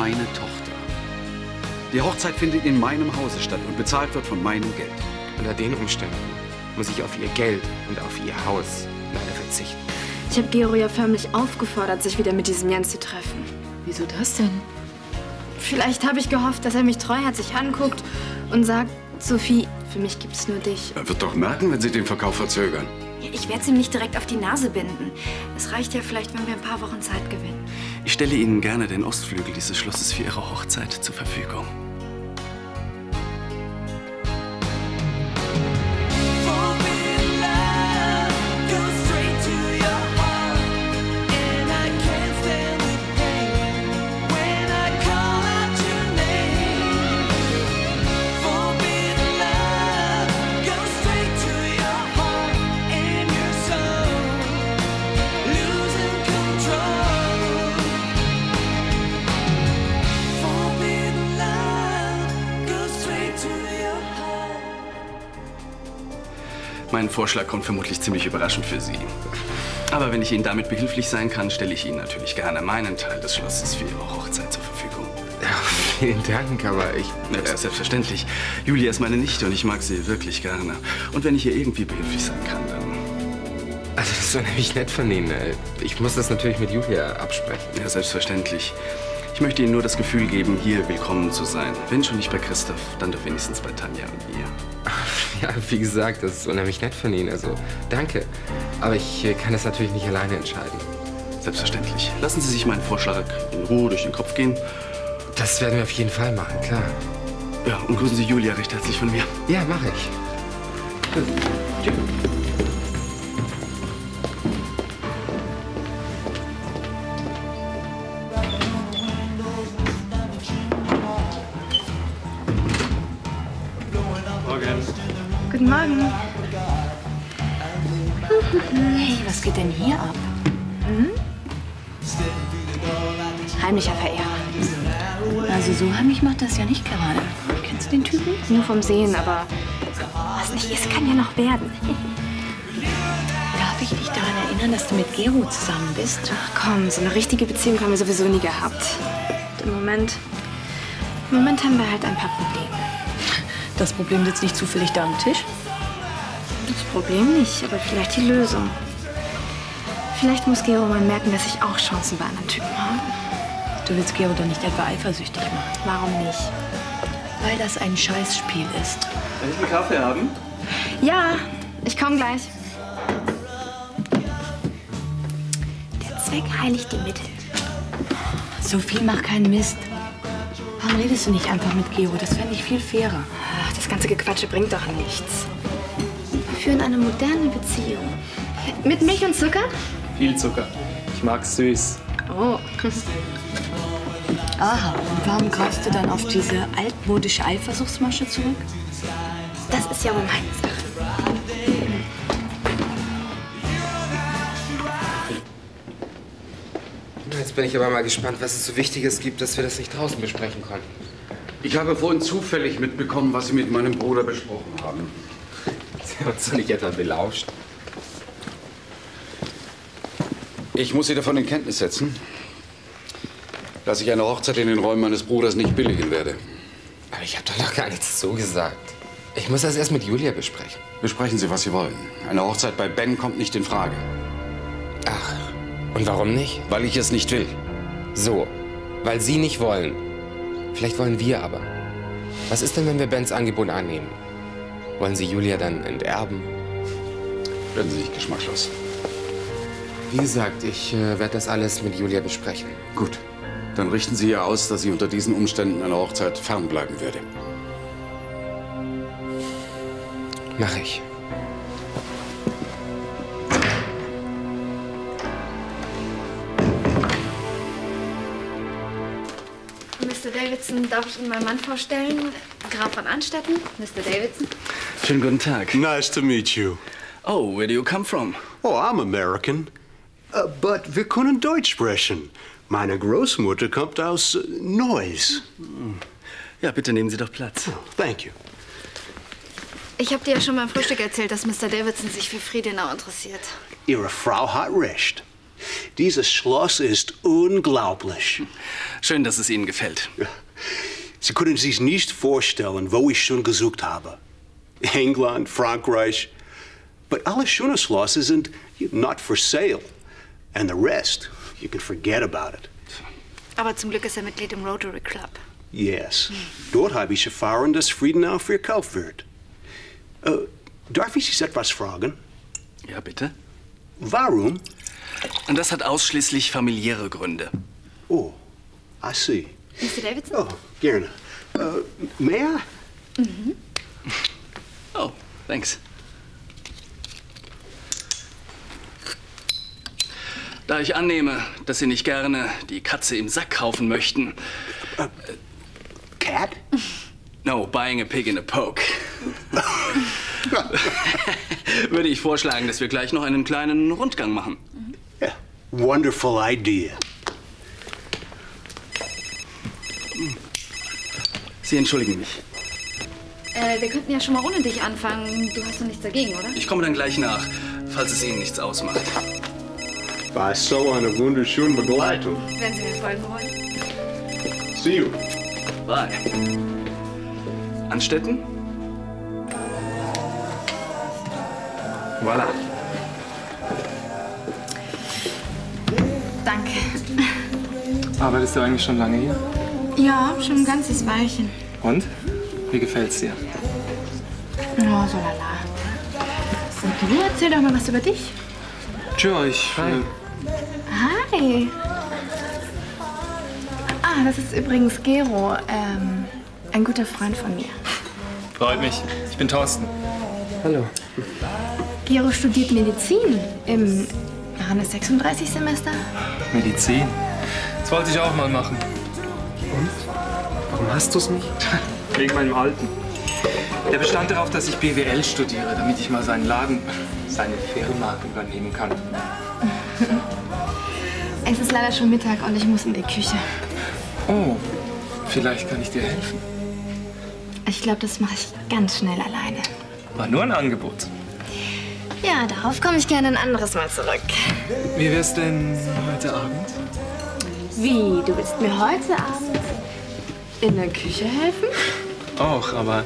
meine Tochter. Die Hochzeit findet in meinem Hause statt und bezahlt wird von meinem Geld. Unter den Umständen muss ich auf ihr Geld und auf ihr Haus leider verzichten. Ich habe Gero ja förmlich aufgefordert, sich wieder mit diesem Jens zu treffen. Wieso das denn? Vielleicht habe ich gehofft, dass er mich treuherzig anguckt und sagt, Sophie, für mich gibt es nur dich. Er wird doch merken, wenn Sie den Verkauf verzögern. Ich werde es ihm nicht direkt auf die Nase binden. Es reicht ja vielleicht, wenn wir ein paar Wochen Zeit gewinnen. Ich stelle Ihnen gerne den Ostflügel dieses Schlosses für Ihre Hochzeit zur Verfügung. Mein Vorschlag kommt vermutlich ziemlich überraschend für Sie. Aber wenn ich Ihnen damit behilflich sein kann, stelle ich Ihnen natürlich gerne meinen Teil des Schlosses für Ihre Hochzeit zur Verfügung. Ja, vielen Dank, aber ich... Ja, selbstverständlich. Julia ist meine Nichte und ich mag sie wirklich gerne. Und wenn ich ihr irgendwie behilflich sein kann, dann... Also, das ist unheimlich nett von Ihnen. Ich muss das natürlich mit Julia absprechen. Ja, selbstverständlich. Ich möchte Ihnen nur das Gefühl geben, hier willkommen zu sein. Wenn schon nicht bei Christoph, dann doch wenigstens bei Tanja und mir. Ja, wie gesagt, das ist unheimlich nett von Ihnen. Also, danke. Aber ich kann das natürlich nicht alleine entscheiden. Selbstverständlich. Lassen Sie sich meinen Vorschlag in Ruhe durch den Kopf gehen. Das werden wir auf jeden Fall machen, klar. Ja, und grüßen Sie Julia recht herzlich von mir. Ja, mache ich. Tschüss. Guten Morgen. Hey, was geht denn hier ab? Hm? Heimlicher Verehrer. Also so heimlich macht das ja nicht gerade. Kennst du den Typen? Nur vom Sehen, aber was nicht ist, kann ja noch werden. Darf ich dich daran erinnern, dass du mit Gero zusammen bist? Ach komm, so eine richtige Beziehung haben wir sowieso nie gehabt. Und im Moment haben wir halt ein paar Probleme. Das Problem sitzt nicht zufällig da am Tisch? Das Problem nicht, aber vielleicht die Lösung. Vielleicht muss Gero mal merken, dass ich auch Chancen bei anderen Typen habe. Du willst Gero doch nicht etwa eifersüchtig machen. Warum nicht? Weil das ein Scheißspiel ist. Kann ich einen Kaffee haben? Ja, ich komme gleich. Der Zweck heiligt die Mittel. Sophie, mach keinen Mist. Warum redest du nicht einfach mit Gero? Das fände ich viel fairer. Ach, das ganze Gequatsche bringt doch nichts. Wir führen eine moderne Beziehung. Mit Milch und Zucker? Viel Zucker. Ich mag's süß. Oh. Aha, und warum greifst du dann auf diese altmodische Eifersuchtsmasche zurück? Das ist ja wohl meine Sache. Jetzt bin ich aber mal gespannt, was es so Wichtiges gibt, dass wir das nicht draußen besprechen konnten. Ich habe vorhin zufällig mitbekommen, was Sie mit meinem Bruder besprochen haben. Sie haben uns doch nicht etwa belauscht. Ich muss Sie davon in Kenntnis setzen, dass ich eine Hochzeit in den Räumen meines Bruders nicht billigen werde. Aber ich habe doch noch gar nichts so gesagt. Ich muss das erst mit Julia besprechen. Besprechen Sie, was Sie wollen. Eine Hochzeit bei Ben kommt nicht in Frage. Ach, und warum nicht? Weil ich es nicht will. So, weil Sie nicht wollen. Vielleicht wollen wir aber. Was ist denn, wenn wir Bens Angebot annehmen? Wollen Sie Julia dann enterben? Werden Sie nicht geschmacklos. Wie gesagt, ich werde das alles mit Julia besprechen. Gut, dann richten Sie ihr aus, dass sie unter diesen Umständen einer Hochzeit fernbleiben werde. Mach ich. Mr. Davidson, darf ich Ihnen meinen Mann vorstellen? Graf von Anstetten, Mr. Davidson. Schönen guten Tag. Nice to meet you. Oh, where do you come from? Oh, I'm American. But wir können Deutsch sprechen. Meine Großmutter kommt aus Neuss. Ja, bitte nehmen Sie doch Platz. Oh, thank you. Ich habe dir ja schon beim Frühstück erzählt, dass Mr. Davidson sich für Friedenau interessiert. Ihre Frau hat recht. Dieses Schloss ist unglaublich. Schön, dass es Ihnen gefällt. Sie können sich nicht vorstellen, wo ich schon gesucht habe. England, Frankreich. But alle schöne Schlösser sind not for sale. And the rest, you can forget about it. Aber zum Glück ist er Mitglied im Rotary Club. Yes. Dort habe ich erfahren, dass Friedenau verkauft wird. Darf ich Sie etwas fragen? Ja, bitte? Warum? Und das hat ausschließlich familiäre Gründe. Oh, I see. Mr. Davidson? Oh, gerne. Mehr? Mhm. Oh, thanks. Da ich annehme, dass Sie nicht gerne die Katze im Sack kaufen möchten. Cat? No, buying a pig in a poke. Würde ich vorschlagen, dass wir gleich noch einen kleinen Rundgang machen. Yeah. Wonderful idea. Sie entschuldigen mich. Wir könnten ja schon mal ohne dich anfangen. Du hast doch nichts dagegen, oder? Ich komme dann gleich nach, falls es Ihnen nichts ausmacht. Bei so einer wunderschönen Begleitung. Wenn Sie mir folgen wollen. See you. Bye. Anstetten? Voilà. Danke. Arbeitest du eigentlich schon lange hier? Ja, schon ein ganzes Weilchen. Und? Wie gefällt's dir? Oh, so lala. Und du, erzähl doch mal was über dich. Tja, Hi. Ah, das ist übrigens Gero, ein guter Freund von mir. Freut mich. Ich bin Thorsten. Hallo. Gero studiert Medizin im 36. Semester. Medizin. Das wollte ich auch mal machen. Und? Warum hast du es nicht? Wegen meinem Alten. Der bestand darauf, dass ich BWL studiere, damit ich mal seinen Laden, seine Firma übernehmen kann. Es ist leider schon Mittag und ich muss in die Küche. Oh, vielleicht kann ich dir helfen. Ich glaube, das mache ich ganz schnell alleine. War nur ein Angebot. Ja, darauf komme ich gerne ein anderes Mal zurück. Wie wär's denn heute Abend? Wie? Du willst mir heute Abend in der Küche helfen? Auch, aber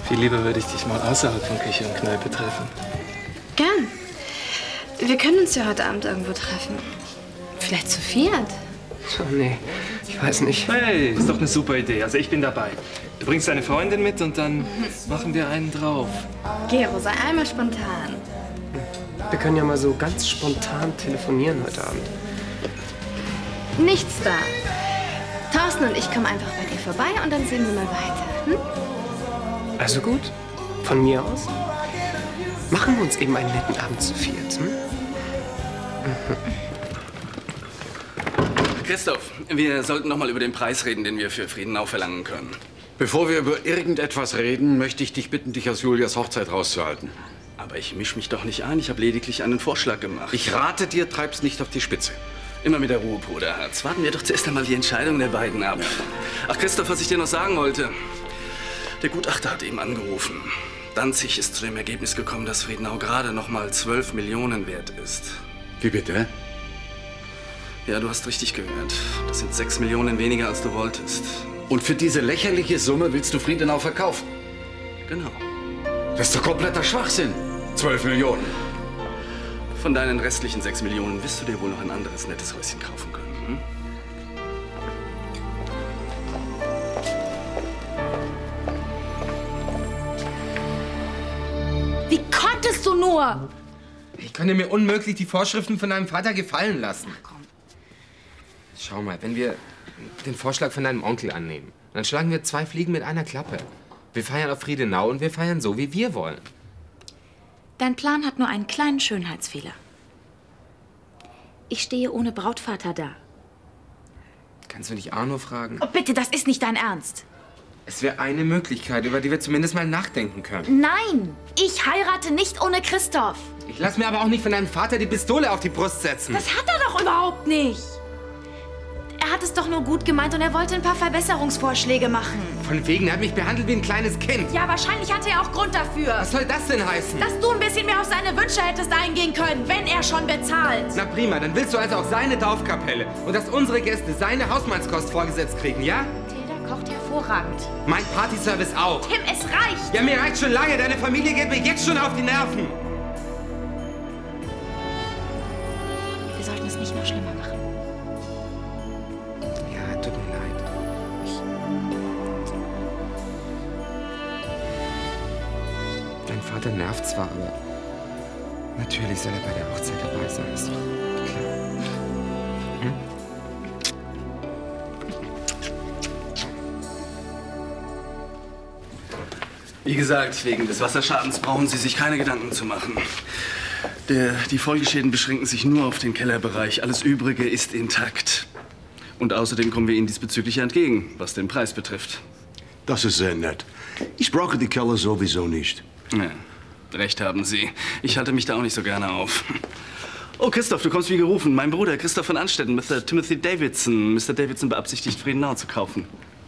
viel lieber würde ich dich mal außerhalb von Küche und Kneipe treffen. Gern. Wir können uns ja heute Abend irgendwo treffen. Vielleicht zu viert. Oh, nee, ich weiß nicht. Hey, ist doch eine super Idee. Also ich bin dabei. Du bringst deine Freundin mit und dann machen wir einen drauf. Gero, sei einmal spontan. Wir können ja mal so ganz spontan telefonieren heute Abend. Nichts da. Thorsten und ich kommen einfach bei dir vorbei und dann sehen wir mal weiter. Hm? Also gut, von mir aus. Machen wir uns eben einen netten Abend zu viert. Hm? Christoph, wir sollten noch mal über den Preis reden, den wir für Friedenau verlangen können. Bevor wir über irgendetwas reden, möchte ich dich bitten, dich aus Julias Hochzeit rauszuhalten. Aber ich mische mich doch nicht ein. Ich habe lediglich einen Vorschlag gemacht. Ich rate dir, treib's nicht auf die Spitze. Immer mit der Ruhe, Bruderherz. Warten wir doch zuerst einmal die Entscheidung der beiden ab. Ach, Christoph, was ich dir noch sagen wollte. Der Gutachter hat eben angerufen. Danzig ist zu dem Ergebnis gekommen, dass Friedenau gerade noch mal 12 Millionen wert ist. Wie bitte? Ja, du hast richtig gehört. Das sind 6 Millionen weniger, als du wolltest. Und für diese lächerliche Summe willst du Friedenau verkaufen? Genau. Das ist doch kompletter Schwachsinn. 12 Millionen. Von deinen restlichen 6 Millionen wirst du dir wohl noch ein anderes nettes Häuschen kaufen können. Hm? Wie konntest du nur? Ich konnte mir unmöglich die Vorschriften von deinem Vater gefallen lassen. Ach komm. Schau mal, wenn wir den Vorschlag von deinem Onkel annehmen, dann schlagen wir 2 Fliegen mit einer Klappe. Wir feiern auf Friedenau und wir feiern so, wie wir wollen. Dein Plan hat nur einen kleinen Schönheitsfehler. Ich stehe ohne Brautvater da. Kannst du nicht Arno fragen? Oh, bitte, das ist nicht dein Ernst. Es wäre eine Möglichkeit, über die wir zumindest mal nachdenken können. Nein, ich heirate nicht ohne Christoph. Ich lass mir aber auch nicht von deinem Vater die Pistole auf die Brust setzen. Das hat er doch überhaupt nicht. Er Er hat es doch nur gut gemeint und er wollte ein paar Verbesserungsvorschläge machen. Von wegen, er hat mich behandelt wie ein kleines Kind. Ja, wahrscheinlich hatte er auch Grund dafür. Was soll das denn heißen? Dass du ein bisschen mehr auf seine Wünsche hättest eingehen können, wenn er schon bezahlt. Na prima, dann willst du also auch seine Taufkapelle und dass unsere Gäste seine Hausmannskost vorgesetzt kriegen, ja? Tilda kocht hervorragend. Mein Partyservice auch. Tim, es reicht. Ja, mir reicht schon lange. Deine Familie geht mir jetzt schon auf die Nerven. Wir sollten es nicht noch schlimmer machen. Ja, tut mir leid. Dein Vater nervt zwar, aber natürlich soll er bei der Hochzeit dabei sein. Ist doch klar. Hm? Wie gesagt, wegen des Wasserschadens brauchen Sie sich keine Gedanken zu machen. Die Folgeschäden beschränken sich nur auf den Kellerbereich. Alles Übrige ist intakt. Und außerdem kommen wir Ihnen diesbezüglich entgegen, was den Preis betrifft. Das ist sehr nett. Ich brauche die Keller sowieso nicht. Ja, recht haben Sie. Ich halte mich da auch nicht so gerne auf. Oh, Christoph, du kommst wie gerufen. Mein Bruder, Christoph von Anstetten, Mr. Timothy Davidson. Mr. Davidson beabsichtigt, Friedenau zu kaufen.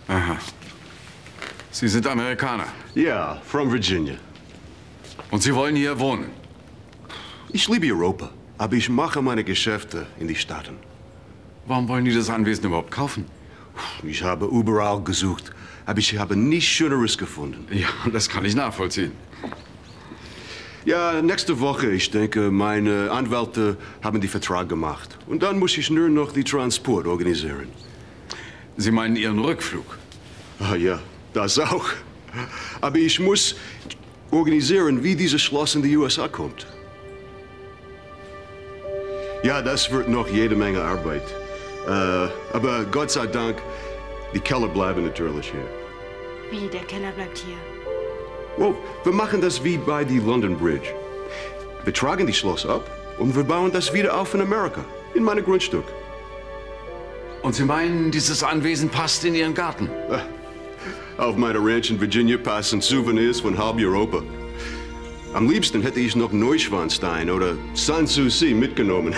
Aha. Sie sind Amerikaner. Ja, from Virginia. Und Sie wollen hier wohnen? Ich liebe Europa, aber ich mache meine Geschäfte in die Staaten. Warum wollen die das Anwesen überhaupt kaufen? Ich habe überall gesucht, aber ich habe nichts Schöneres gefunden. Ja, das kann ich nachvollziehen. Ja, nächste Woche, ich denke, meine Anwälte haben den Vertrag gemacht. Und dann muss ich nur noch die Transport organisieren. Sie meinen Ihren Rückflug? Ah ja, das auch. Aber ich muss organisieren, wie dieses Schloss in die USA kommt. Ja, das wird noch jede Menge Arbeit. Aber Gott sei Dank, die Keller bleiben natürlich hier. Wie, der Keller bleibt hier? Oh, wir machen das wie bei die London Bridge. Wir tragen die Schloss ab und wir bauen das wieder auf in Amerika, in meinem Grundstück. Und Sie meinen, dieses Anwesen passt in Ihren Garten? Auf meiner Ranch in Virginia passen Souvenirs von halb Europa. Am liebsten hätte ich noch Neuschwanstein oder Sanssouci mitgenommen.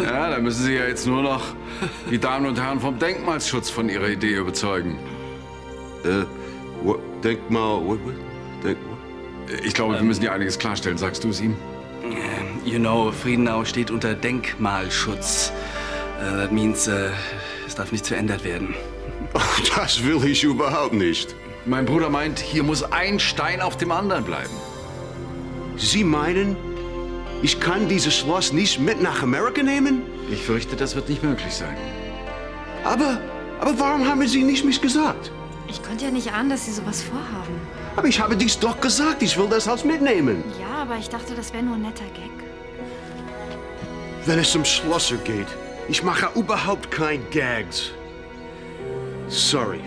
Ja, da müssen Sie ja jetzt nur noch die Damen und Herren vom Denkmalsschutz von Ihrer Idee überzeugen. Denkmal, what? Ich glaube, wir müssen ja einiges klarstellen. Sagst du es ihm? You know, Friedenau steht unter Denkmalschutz. That means, es darf nichts verändert werden. Das will ich überhaupt nicht. Mein Bruder meint, hier muss ein Stein auf dem anderen bleiben. Sie meinen, ich kann dieses Schloss nicht mit nach Amerika nehmen? Ich fürchte, das wird nicht möglich sein. Aber warum haben Sie nicht mich gesagt? Ich konnte ja nicht ahnen, dass Sie sowas vorhaben. Aber ich habe dies doch gesagt, ich will das Haus mitnehmen. Ja, aber ich dachte, das wäre nur ein netter Gag. Wenn es um Schlösser geht, ich mache überhaupt kein Gags. Sorry.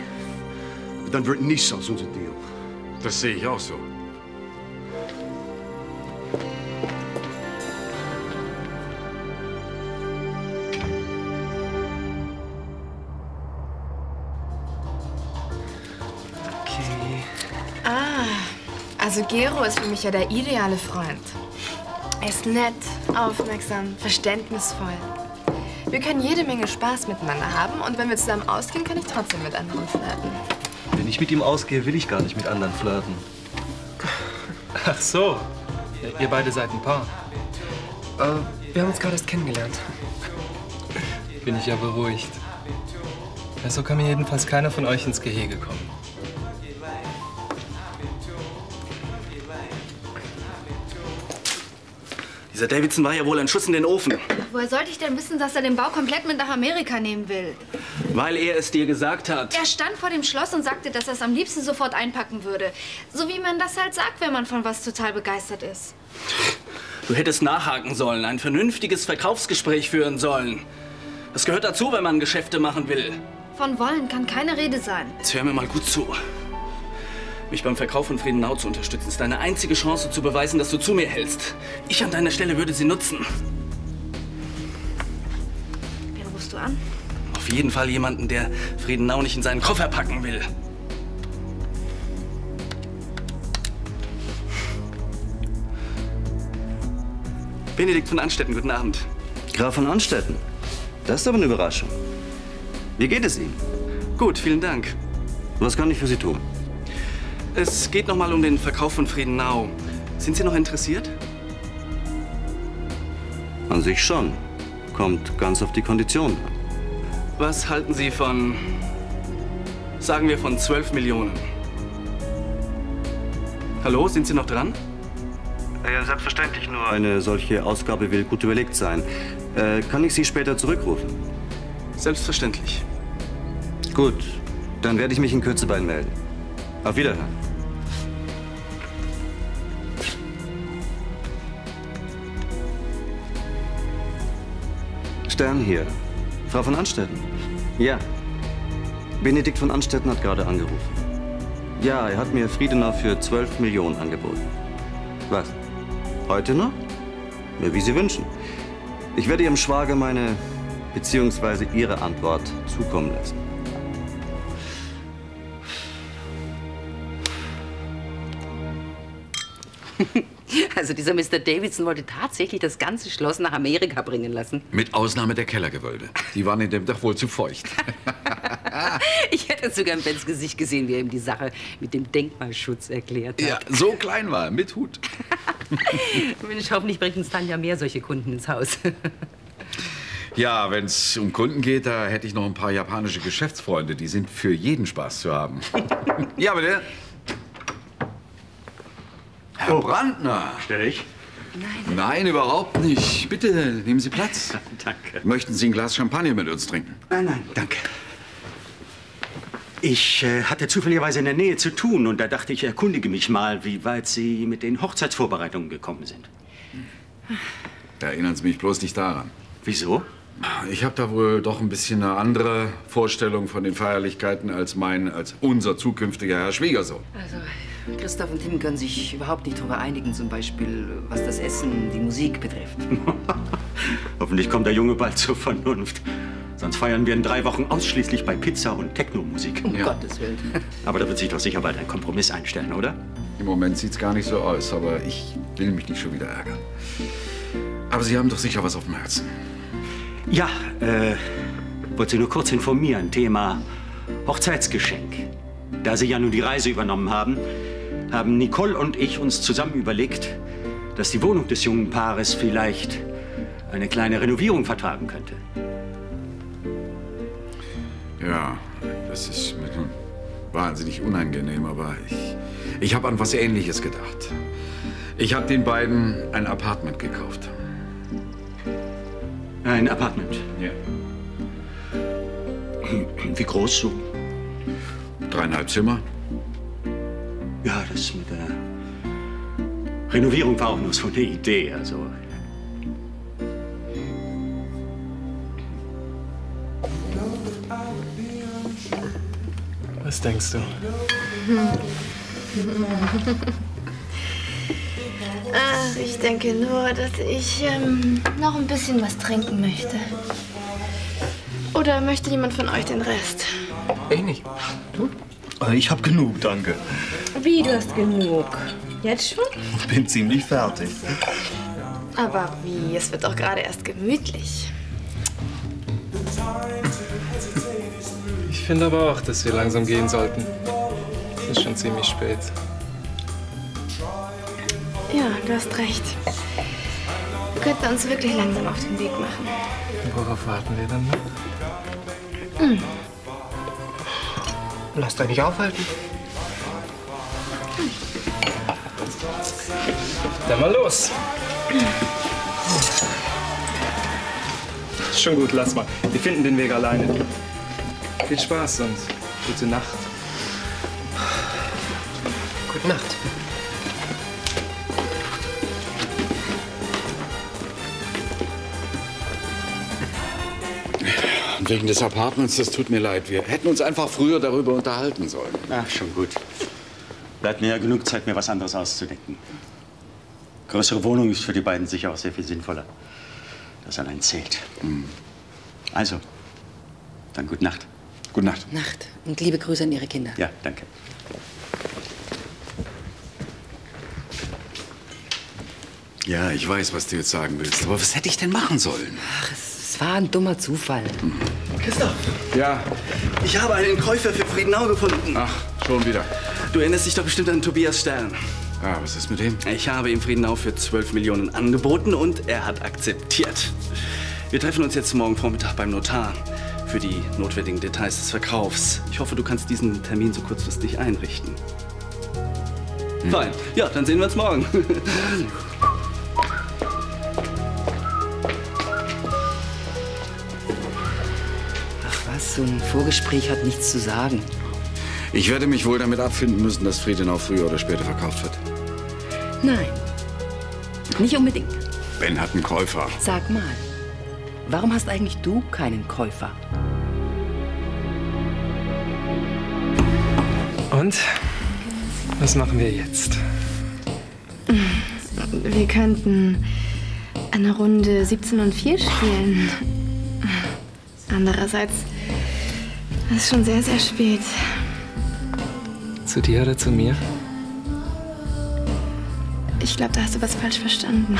Dann wird nichts aus unser Deal. Das sehe ich auch so. Also Gero ist für mich ja der ideale Freund. Er ist nett, aufmerksam, verständnisvoll. Wir können jede Menge Spaß miteinander haben und wenn wir zusammen ausgehen, kann ich trotzdem mit anderen flirten. Wenn ich mit ihm ausgehe, will ich gar nicht mit anderen flirten. Ach so. Ihr beide seid ein Paar. Wir haben uns gerade erst kennengelernt. Bin ich ja beruhigt. Ja, so kann mir jedenfalls keiner von euch ins Gehege kommen. Dieser Davidson war ja wohl ein Schuss in den Ofen. Woher sollte ich denn wissen, dass er den Bau komplett mit nach Amerika nehmen will? Weil er es dir gesagt hat. Er stand vor dem Schloss und sagte, dass er es am liebsten sofort einpacken würde. So wie man das halt sagt, wenn man von was total begeistert ist. Du hättest nachhaken sollen, ein vernünftiges Verkaufsgespräch führen sollen. Das gehört dazu, wenn man Geschäfte machen will. Von wollen kann keine Rede sein. Jetzt hör mir mal gut zu. Mich beim Verkauf von Friedenau zu unterstützen, ist deine einzige Chance zu beweisen, dass du zu mir hältst. Ich an deiner Stelle würde sie nutzen. Wen rufst du an? Auf jeden Fall jemanden, der Friedenau nicht in seinen Koffer packen will. Benedikt von Anstetten, guten Abend. Graf von Anstetten? Das ist aber eine Überraschung. Wie geht es Ihnen? Gut, vielen Dank. Was kann ich für Sie tun? Es geht noch mal um den Verkauf von Friedenau. Sind Sie noch interessiert? An sich schon. Kommt ganz auf die Konditionen an. Was halten Sie von, sagen wir, von 12 Millionen? Hallo, sind Sie noch dran? Ja, selbstverständlich, nur eine solche Ausgabe will gut überlegt sein. Kann ich Sie später zurückrufen? Selbstverständlich. Gut, dann werde ich mich in Kürze bei Ihnen melden. Auf Wiederhören. Stern hier. Frau von Anstetten? Ja. Benedikt von Anstetten hat gerade angerufen. Ja, er hat mir Friedenau für 12 Millionen angeboten. Was? Heute noch? Ja, wie Sie wünschen. Ich werde Ihrem Schwager meine bzw. Ihre Antwort zukommen lassen. Also dieser Mr. Davidson wollte tatsächlich das ganze Schloss nach Amerika bringen lassen. Mit Ausnahme der Kellergewölbe. Die waren in dem Dach wohl zu feucht. Ich hätte sogar im Bens Gesicht gesehen, wie er ihm die Sache mit dem Denkmalschutz erklärt hat. Ja, so klein war er, mit Hut. Mensch, hoffentlich bringt uns dann ja mehr solche Kunden ins Haus. Ja, wenn es um Kunden geht, da hätte ich noch ein paar japanische Geschäftsfreunde. Die sind für jeden Spaß zu haben. Ja, bitte. Herr Brandner. Stell ich? Nein, überhaupt nicht. Bitte, nehmen Sie Platz. Danke. Möchten Sie ein Glas Champagner mit uns trinken? Nein, danke. Ich hatte zufälligerweise in der Nähe zu tun und da dachte ich, erkundige mich mal, wie weit Sie mit den Hochzeitsvorbereitungen gekommen sind. Erinnern Sie mich bloß nicht daran. Wieso? Ich habe da wohl doch ein bisschen eine andere Vorstellung von den Feierlichkeiten als unser zukünftiger Herr Schwiegersohn. Also, Christoph und Tim können sich überhaupt nicht darüber einigen, zum Beispiel was das Essen, die Musik betrifft. Hoffentlich kommt der Junge bald zur Vernunft. Sonst feiern wir in 3 Wochen ausschließlich bei Pizza und Techno-Musik. Um Gottes Willen. Aber da wird sich doch sicher bald ein Kompromiss einstellen, oder? Im Moment sieht's gar nicht so aus, aber ich will mich nicht schon wieder ärgern. Aber Sie haben doch sicher was auf dem Herzen. Ja, wollte Sie nur kurz informieren. Thema Hochzeitsgeschenk. Da Sie ja nun die Reise übernommen haben, haben Nicole und ich uns zusammen überlegt, dass die Wohnung des jungen Paares vielleicht eine kleine Renovierung vertragen könnte. Ja, das ist mir nun wahnsinnig unangenehm, aber ich habe an was Ähnliches gedacht. Ich habe den beiden ein Apartment gekauft. Ein Apartment? Ja. Wie groß so? 3,5 Zimmer. Ja, das mit der Renovierung war auch nur so eine Idee, also. Was denkst du? Ach, ich denke nur, dass ich noch ein bisschen was trinken möchte. Oder möchte jemand von euch den Rest? Ich nicht. Du? Ich hab genug, danke. Wie, du hast genug? Jetzt schon? Bin ziemlich fertig. Aber wie? Es wird doch gerade erst gemütlich. Ich finde aber auch, dass wir langsam gehen sollten. Es ist schon ziemlich spät. Ja, du hast recht. Wir könnten uns wirklich langsam auf den Weg machen. Worauf warten wir dann noch? Hm. Lasst euch nicht aufhalten. Dann mal los. Schon gut, lass mal. Wir finden den Weg alleine. Viel Spaß und gute Nacht. Gute Nacht. Wegen des Apartments, das tut mir leid. Wir hätten uns einfach früher darüber unterhalten sollen. Ach, schon gut. Bleibt mir ja genug Zeit, mir was anderes auszudenken. Größere Wohnung ist für die beiden sicher auch sehr viel sinnvoller. Das allein zählt. Also, dann gute Nacht. Gute Nacht. Nacht. Und liebe Grüße an Ihre Kinder. Ja, danke. Ja, ich weiß, was du jetzt sagen willst. Aber was hätte ich denn machen sollen? Ach, es Es war ein dummer Zufall. Christoph! Ja? Ich habe einen Käufer für Friedenau gefunden. Ach, schon wieder. Du erinnerst dich doch bestimmt an Tobias Stern. Ja, was ist mit dem? Ich habe ihm Friedenau für 12 Millionen angeboten und er hat akzeptiert. Wir treffen uns jetzt morgen Vormittag beim Notar für die notwendigen Details des Verkaufs. Ich hoffe, du kannst diesen Termin so kurzfristig einrichten. Fein. Ja, dann sehen wir uns morgen. So ein Vorgespräch hat nichts zu sagen. Ich werde mich wohl damit abfinden müssen, dass Friedenau früher oder später verkauft wird. Nein, nicht unbedingt. Ben hat einen Käufer. Sag mal, warum hast eigentlich du keinen Käufer? Und? Was machen wir jetzt? Wir könnten eine Runde 17 und 4 spielen. Andererseits ist es schon sehr, sehr spät. Zu dir oder zu mir? Ich glaube, da hast du was falsch verstanden.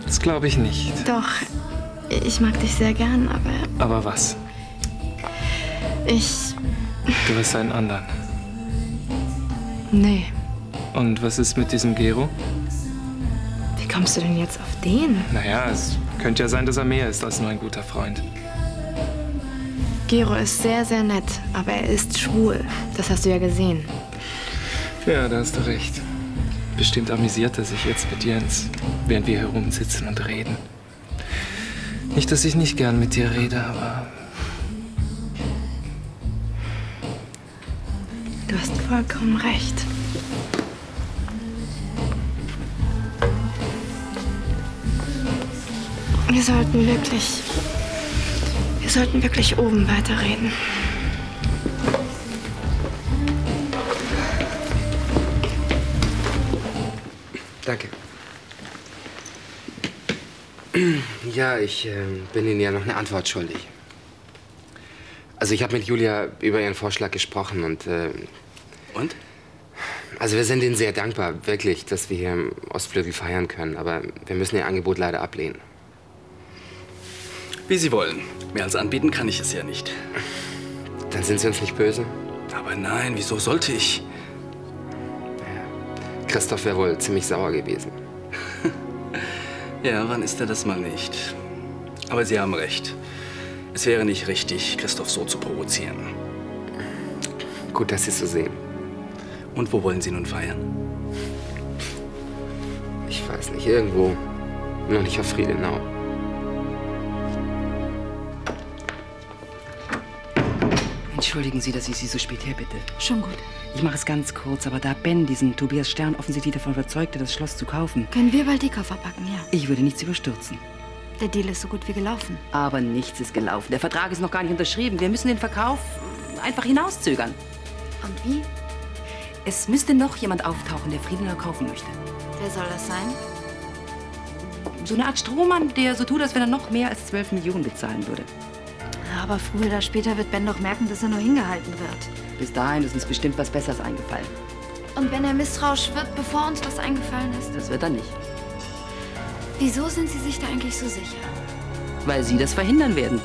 Das glaube ich nicht. Doch, ich mag dich sehr gern, aber... Aber was? Du hast einen anderen. Nee. Und was ist mit diesem Gero? Wie kommst du denn jetzt auf den? Naja, es könnte ja sein, dass er mehr ist als nur ein guter Freund. Gero ist sehr, sehr nett, aber er ist schwul. Das hast du ja gesehen. Ja, da hast du recht. Bestimmt amüsiert er sich jetzt mit Jens, während wir hier rumsitzen und reden. Nicht, dass ich nicht gern mit dir rede, aber... Du hast vollkommen recht. Wir sollten wirklich oben weiterreden. Danke. Ja, ich bin Ihnen ja noch eine Antwort schuldig. Also ich habe mit Julia über Ihren Vorschlag gesprochen und... Und? Also wir sind Ihnen sehr dankbar, wirklich, dass wir hier im Ostflügel feiern können. Aber wir müssen Ihr Angebot leider ablehnen. Wie Sie wollen. Mehr als anbieten kann ich es ja nicht. Dann sind Sie uns nicht böse? Aber nein, wieso sollte ich? Christoph wäre wohl ziemlich sauer gewesen. Ja, wann ist er das mal nicht? Aber Sie haben recht. Es wäre nicht richtig, Christoph so zu provozieren. Gut, dass Sie es so sehen. Und wo wollen Sie nun feiern? Ich weiß nicht, irgendwo. Noch nicht auf Friedenau. Entschuldigen Sie, dass ich Sie so spät herbitte. Schon gut. Ich mache es ganz kurz, aber da Ben diesen Tobias Stern offensichtlich davon überzeugte, das Schloss zu kaufen... Können wir bald die Koffer packen, ja? Ich würde nichts überstürzen. Der Deal ist so gut wie gelaufen. Aber nichts ist gelaufen. Der Vertrag ist noch gar nicht unterschrieben. Wir müssen den Verkauf einfach hinauszögern. Und wie? Es müsste noch jemand auftauchen, der Friedenau kaufen möchte. Wer soll das sein? So eine Art Strohmann, der so tut, als wenn er noch mehr als 12 Millionen bezahlen würde. Aber früher oder später wird Ben doch merken, dass er nur hingehalten wird. Bis dahin ist uns bestimmt was Besseres eingefallen. Und wenn er misstrauisch wird, bevor uns was eingefallen ist? Das wird er nicht. Wieso sind Sie sich da eigentlich so sicher? Weil Sie das verhindern werden.